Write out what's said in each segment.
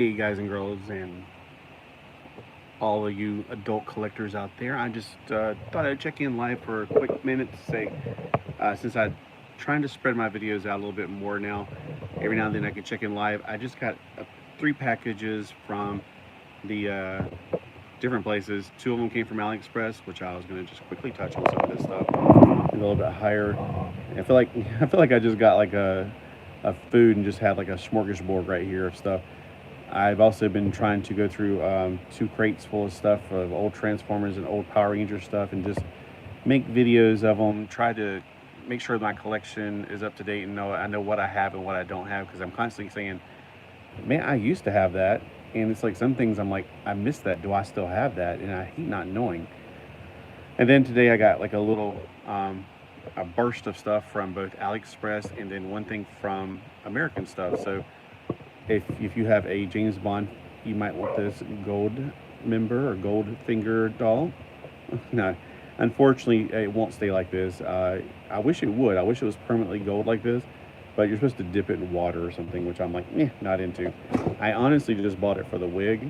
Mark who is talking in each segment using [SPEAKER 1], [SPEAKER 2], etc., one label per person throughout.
[SPEAKER 1] Hey guys and girls and all of you adult collectors out there, I just thought I'd check in live for a quick minute to say, since I'm trying to spread my videos out a little bit more now, every now and then I can check in live. I just got 3 packages from the different places. 2 of them came from AliExpress, which I was going to just quickly touch on some of this stuff. A little bit higher. I feel like I just got like a food and just had like a smorgasbord right here of stuff. I've also been trying to go through 2 crates full of stuff of old Transformers and old Power Ranger stuff and just make videos of them, try to make sure my collection is up to date and I know what I have and what I don't have, because I'm constantly saying, man, I used to have that, and it's like some things I'm like, I miss that, do I still have that? And I hate not knowing. And then today I got like a burst of stuff from both AliExpress and then one thing from American stuff. So if you have a James Bond, you might want this gold member or gold finger doll. No, unfortunately, it won't stay like this. I wish it would. I wish it was permanently gold like this, but you're supposed to dip it in water or something, which I'm like, not into. I honestly just bought it for the wig,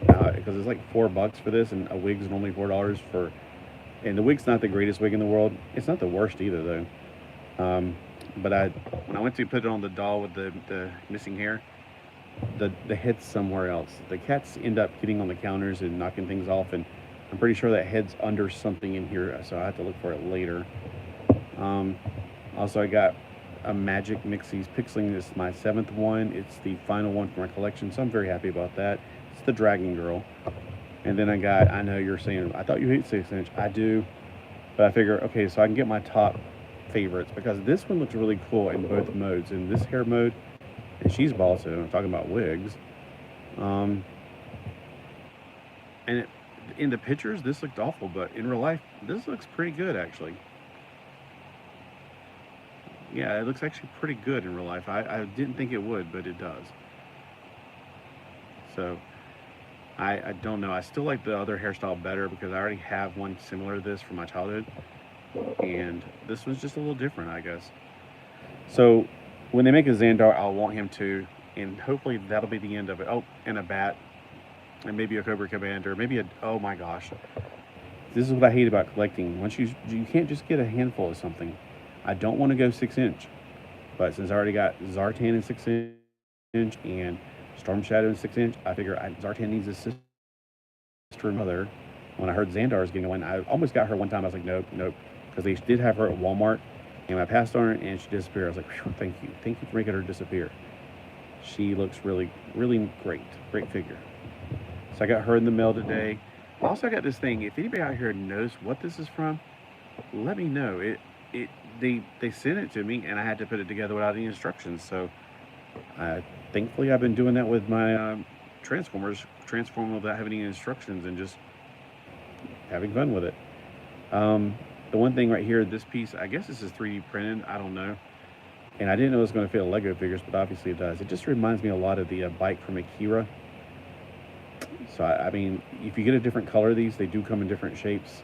[SPEAKER 1] because it's like $4 for this, and a wig's normally $4 for. And the wig's not the greatest wig in the world. It's not the worst either, though. But when I went to put it on the doll with the missing hair, the head's somewhere else. The cats end up getting on the counters and knocking things off, and I'm pretty sure that head's under something in here, so I have to look for it later. Also, I got a Magic Mixie's Pixeling. This is my 7th one. It's the final one for my collection, so I'm very happy about that. It's the Dragon Girl. And then I know you're saying, I thought you hate 6-inch. I do, but I figure, okay, so I can get my top favorites, because this one looks really cool in both modes. In this hair mode, and she's bald, so I'm talking about wigs. And in the pictures, this looked awful, but in real life, this looks pretty good, actually. Yeah, it looks actually pretty good in real life. I didn't think it would, but it does. So, I don't know. I still like the other hairstyle better, because I already have one similar to this from my childhood. And this one's just a little different, I guess. So, when they make a Xandar, I'll want him to, and hopefully that'll be the end of it. Oh, and a bat, and maybe a Cobra Commander, maybe oh my gosh. This is what I hate about collecting. Once you can't just get a handful of something. I don't want to go 6-inch, but since I already got Zartan in 6-inch and Storm Shadow in 6-inch, I figure Zartan needs a sister and mother. When I heard Xandar was getting one, I almost got her one time. I was like, nope, because they did have her at Walmart, and I passed on her and she disappeared. I was like, thank you for making her disappear. She looks really, really great figure. So I got her in the mail today. Also, I got this thing. If anybody out here knows what this is from, let me know. They sent it to me, and I had to put it together without any instructions. So, thankfully, I've been doing that with my Transformers, transforming without having any instructions and just having fun with it. The one thing right here, this piece, I guess this is 3D printed. I don't know. And I didn't know it was going to fit Lego figures, but obviously it does. It just reminds me a lot of the bike from Akira. So, I mean, if you get a different color of these, they do come in different shapes.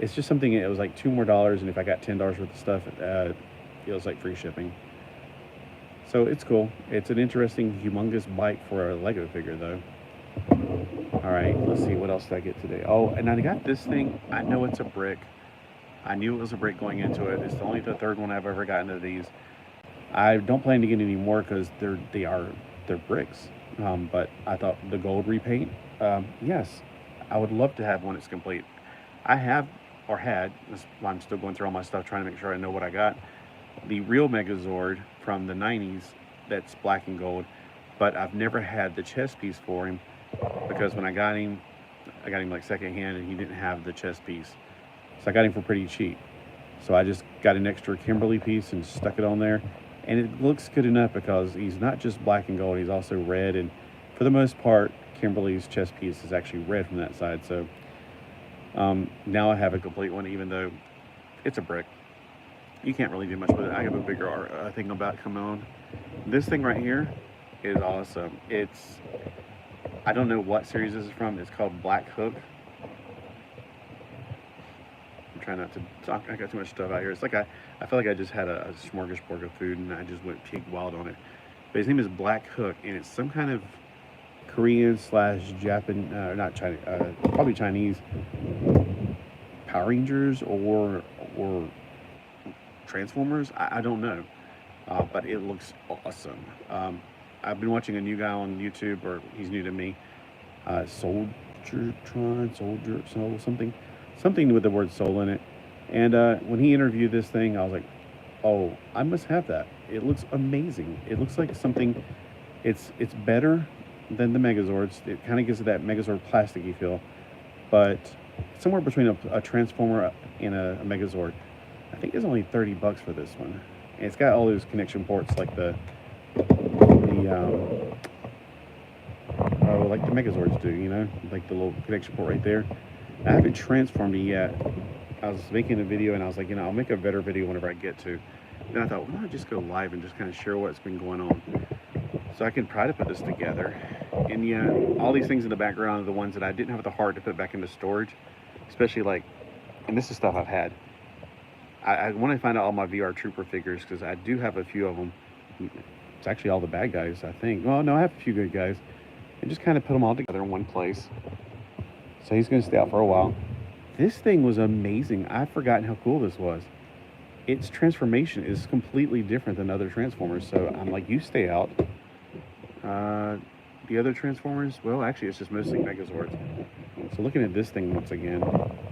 [SPEAKER 1] It's just something, it was like $2 more, and if I got $10 worth of stuff, it was like free shipping. So it's cool. It's an interesting, humongous bike for a Lego figure, though. All right, let's see, what else did I get today? Oh, and I got this thing. I know it's a brick. I knew it was a brick going into it. It's only the 3rd one I've ever gotten of these. I don't plan to get any more, because they're bricks. But I thought the gold repaint, yes, I would love to have one that's complete. I have, or had, I'm still going through all my stuff trying to make sure I know what I got, the real Megazord from the 90s that's black and gold, but I've never had the chest piece for him, because when I got him like secondhand, and he didn't have the chest piece. So I got him for pretty cheap. So I just got an extra Kimberly piece and stuck it on there. And it looks good enough, because he's not just black and gold, he's also red. And for the most part, Kimberly's chest piece is actually red from that side. So now I have a complete one, even though it's a brick. You can't really do much with it. I have a bigger thing about coming on. This thing right here is awesome. I don't know what series this is from. It's called Black Hook. I'm trying not to talk. I got too much stuff out here. It's like I feel like I just had a smorgasbord of food, and I just went pig wild on it. But his name is Black Hook, and it's some kind of Korean / Japan, not Chinese, probably Chinese Power Rangers or Transformers. I don't know, but it looks awesome. I've been watching a new guy on YouTube, or he's new to me, Soldier Soul, something with the word soul in it. And when he interviewed this thing, I was like, oh, I must have that. It looks amazing. It looks like something. It's better than the Megazords. It kind of gives it that Megazord plasticky feel, but somewhere between a Transformer and a Megazord. I think it's only $30 for this one. And it's got all those connection ports like like the Megazords do, you know, like the little connection port right there. I haven't transformed it yet. I was making a video and I was like, you know, I'll make a better video whenever I get to. Then I thought, why don't I just go live and just kind of share what's been going on, so I can try to put this together. And yeah, all these things in the background are the ones that I didn't have the heart to put back into storage, especially like, and this is stuff I've had. I want to find out all my VR Trooper figures, because I do have a few of them. It's actually all the bad guys, I think. Well, no, I have a few good guys. And just kind of put them all together in one place. So he's going to stay out for a while. This thing was amazing. I've forgotten how cool this was. Its transformation is completely different than other Transformers. So I'm like, you stay out. The other Transformers, well, actually, it's just mostly Megazords. So looking at this thing once again,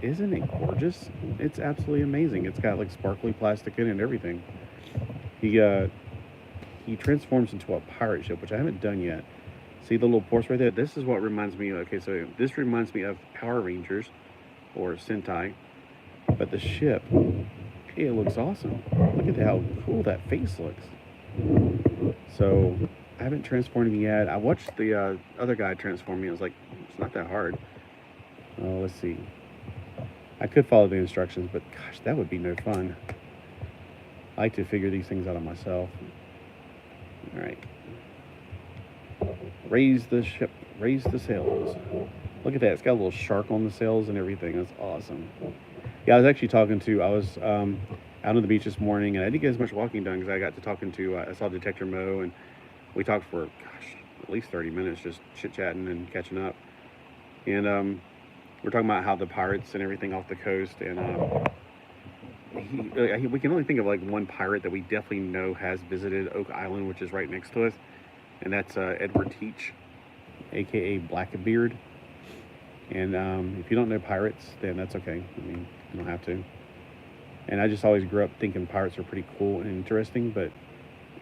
[SPEAKER 1] isn't it gorgeous? It's absolutely amazing. It's got like sparkly plastic in it and everything. He transforms into a pirate ship, which I haven't done yet. See the little ports right there? This is what reminds me of, okay, so this reminds me of Power Rangers or Sentai, but the ship, it looks awesome. Look at how cool that face looks. So I haven't transformed him yet. I watched the other guy transform me. I was like, it's not that hard. Oh, let's see. I could follow the instructions, but gosh, that would be no fun. I like to figure these things out on myself. All right. Raise the ship, raise the sails. Look at that. It's got a little shark on the sails and everything. That's awesome. Yeah, I was actually talking to, I was out on the beach this morning, and I didn't get as much walking done because I got to talking to, I saw Detector Mo, and we talked for, gosh, at least 30 minutes, just chit-chatting and catching up. And we're talking about how the pirates and everything off the coast, and we can only think of like one pirate that we definitely know has visited Oak Island, which is right next to us, and that's Edward Teach, aka Blackbeard. And if you don't know pirates, then that's okay. I mean, you don't have to. And I just always grew up thinking pirates are pretty cool and interesting, but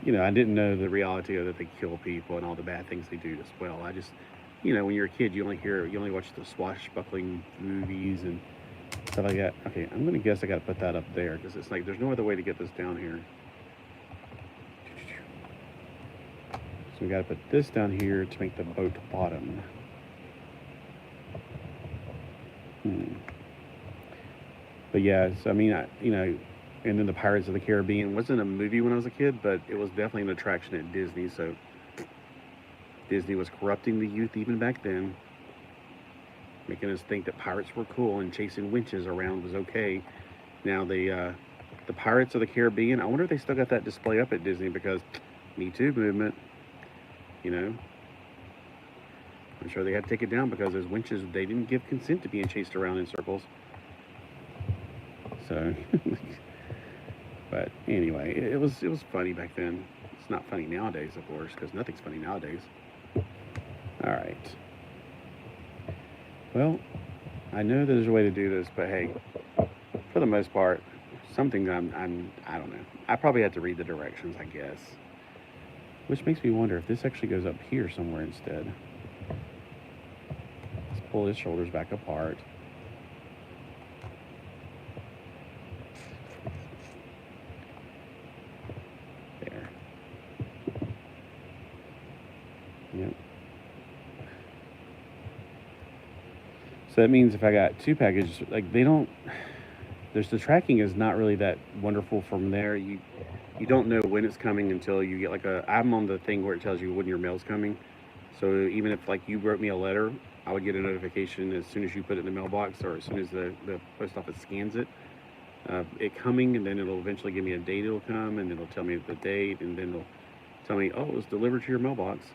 [SPEAKER 1] you know, I didn't know the reality of that they kill people and all the bad things they do as well. I just, you know, when you're a kid, you only watch the swashbuckling movies and stuff like that. Okay, I'm gonna guess I gotta put that up there because it's like there's no other way to get this down here. So we gotta put this down here to make the boat bottom. But yeah, so I mean, you know, and then the Pirates of the Caribbean wasn't a movie when I was a kid, but it was definitely an attraction at Disney. So Disney was corrupting the youth even back then, making us think that pirates were cool and chasing winches around was okay. Now the Pirates of the Caribbean, I wonder if they still got that display up at Disney, because Me Too movement, you know. I'm sure they had to take it down because those winches, they didn't give consent to being chased around in circles. So, but anyway, it was funny back then. It's not funny nowadays, of course, because nothing's funny nowadays. All right. Well, I know there's a way to do this, but hey, for the most part, something I don't know. I probably had to read the directions, I guess. Which makes me wonder if this actually goes up here somewhere instead. Let's pull his shoulders back apart. There. Yep. So that means if I got two packages, like they don't, there's the tracking is not really that wonderful from there. You don't know when it's coming until you get like I'm on the thing where it tells you when your mail's coming. So even if like you wrote me a letter, I would get a notification as soon as you put it in the mailbox, or as soon as the post office scans it, it coming, and then it'll eventually give me a date it'll come, and it'll tell me the date, and then it'll tell me, oh, it was delivered to your mailbox.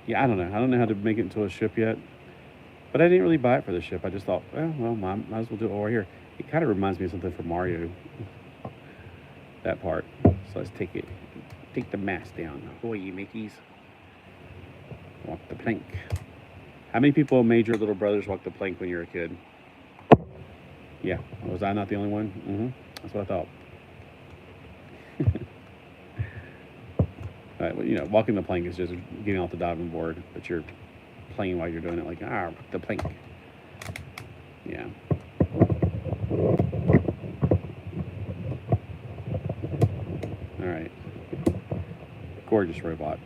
[SPEAKER 1] Yeah, I don't know. I don't know how to make it into a ship yet. But I didn't really buy it for the ship. I just thought, well, might as well do it over here. It kind of reminds me of something from Mario. That part. So let's take the mast down. Ahoy, you mateys. Walk the plank. How many people made your little brothers walk the plank when you were a kid? Yeah. Was I not the only one? That's what I thought. All right, well, walking the plank is just getting off the diving board, but you're playing while you're doing it, like, the plank. Yeah. All right. Gorgeous robot.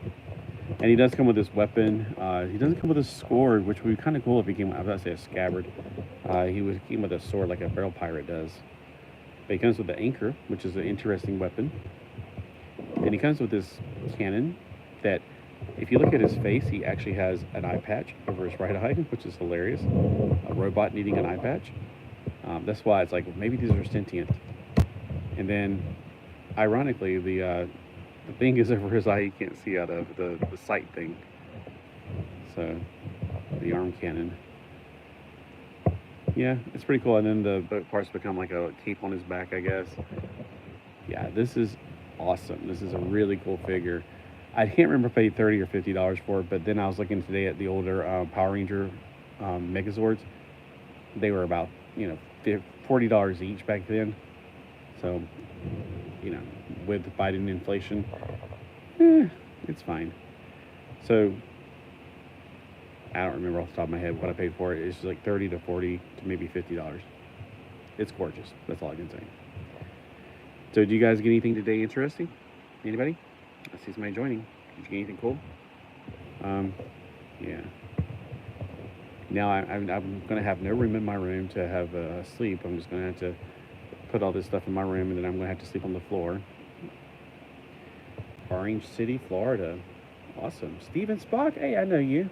[SPEAKER 1] And he does come with this weapon. He doesn't come with a sword, which would be kind of cool if he came. I was about to say a scabbard. He came with a sword like a barrel pirate does. But he comes with the anchor, which is an interesting weapon. And he comes with this cannon that, if you look at his face, he actually has an eye patch over his right eye, which is hilarious. A robot needing an eye patch. That's why it's like, maybe these are sentient. And then, ironically, the thing is over his eye you can't see out of, the sight thing. So, the arm cannon. Yeah, it's pretty cool. And then the boat parts become like a cape on his back, I guess. Yeah, this is awesome. This is a really cool figure. I can't remember if I paid $30 or $50 for it, but then I was looking today at the older Power Ranger Megazords. They were about, $40 each back then. So, with Biden inflation, it's fine. So, I don't remember off the top of my head what I paid for it. It's like $30 to $40 to maybe $50. It's gorgeous. That's all I can say. So, did you guys get anything today interesting? Anybody? I see somebody joining. Did you get anything cool? Yeah. Now I'm going to have no room in my room to have sleep. I'm just going to have to put all this stuff in my room, and then I'm going to have to sleep on the floor. Orange City, Florida. Awesome. Steven Spock? Hey, I know you.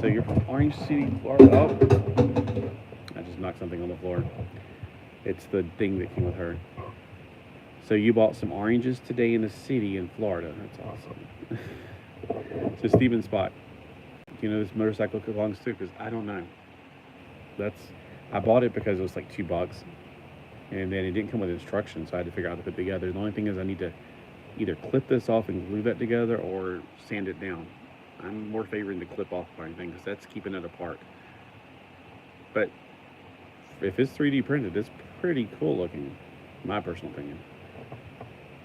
[SPEAKER 1] So you're from Orange City, Florida. Oh, I just knocked something on the floor. It's the thing that came with her. So you bought some oranges today in the city in Florida. That's awesome. So Steven Spock, do you know this motorcycle belongs to? Because I don't know. I bought it because it was like $2, and then it didn't come with instructions, so I had to figure out how to put it together. The only thing is I need to either clip this off and glue that together or sand it down. I'm more favoring the clip off part thing because that's keeping it apart. But if it's 3D printed, it's pretty cool looking, in my personal opinion.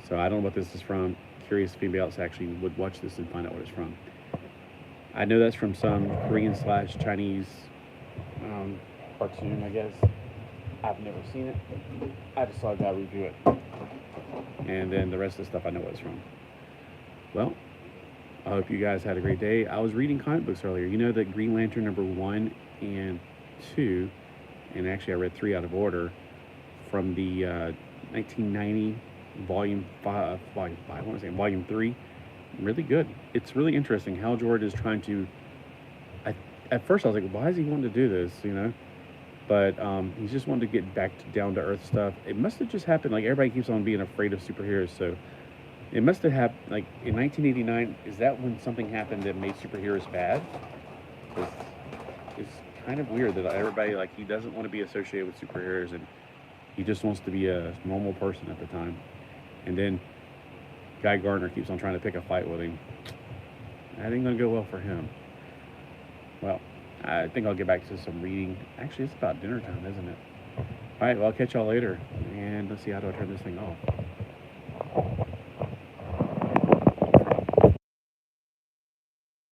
[SPEAKER 1] So I don't know what this is from. Curious if anybody else actually would watch this and find out what it's from. I know that's from some Korean/Chinese cartoon, I guess. I've never seen it. I just saw a guy review it. And then the rest of the stuff I know what it's from. Well, I hope you guys had a great day. I was reading comic books earlier. You know that Green Lantern #1 and 2, and actually I read 3 out of order, from the 1990 volume 3. Really good. It's really interesting how George is trying to, at first I was like, why is he wanting to do this, But he's just wanted to get back to down to earth stuff. It must have just happened, like everybody keeps on being afraid of superheroes, so it must have happened, like in 1989, is that when something happened that made superheroes bad? It's kind of weird that everybody, like, he doesn't want to be associated with superheroes, and he just wants to be a normal person at the time. And then Guy Gardner keeps on trying to pick a fight with him. That ain't gonna go well for him. Well, I think I'll get back to some reading. Actually, it's about dinner time, isn't it? All right, well, I'll catch y'all later. And let's see, how do I turn this thing off?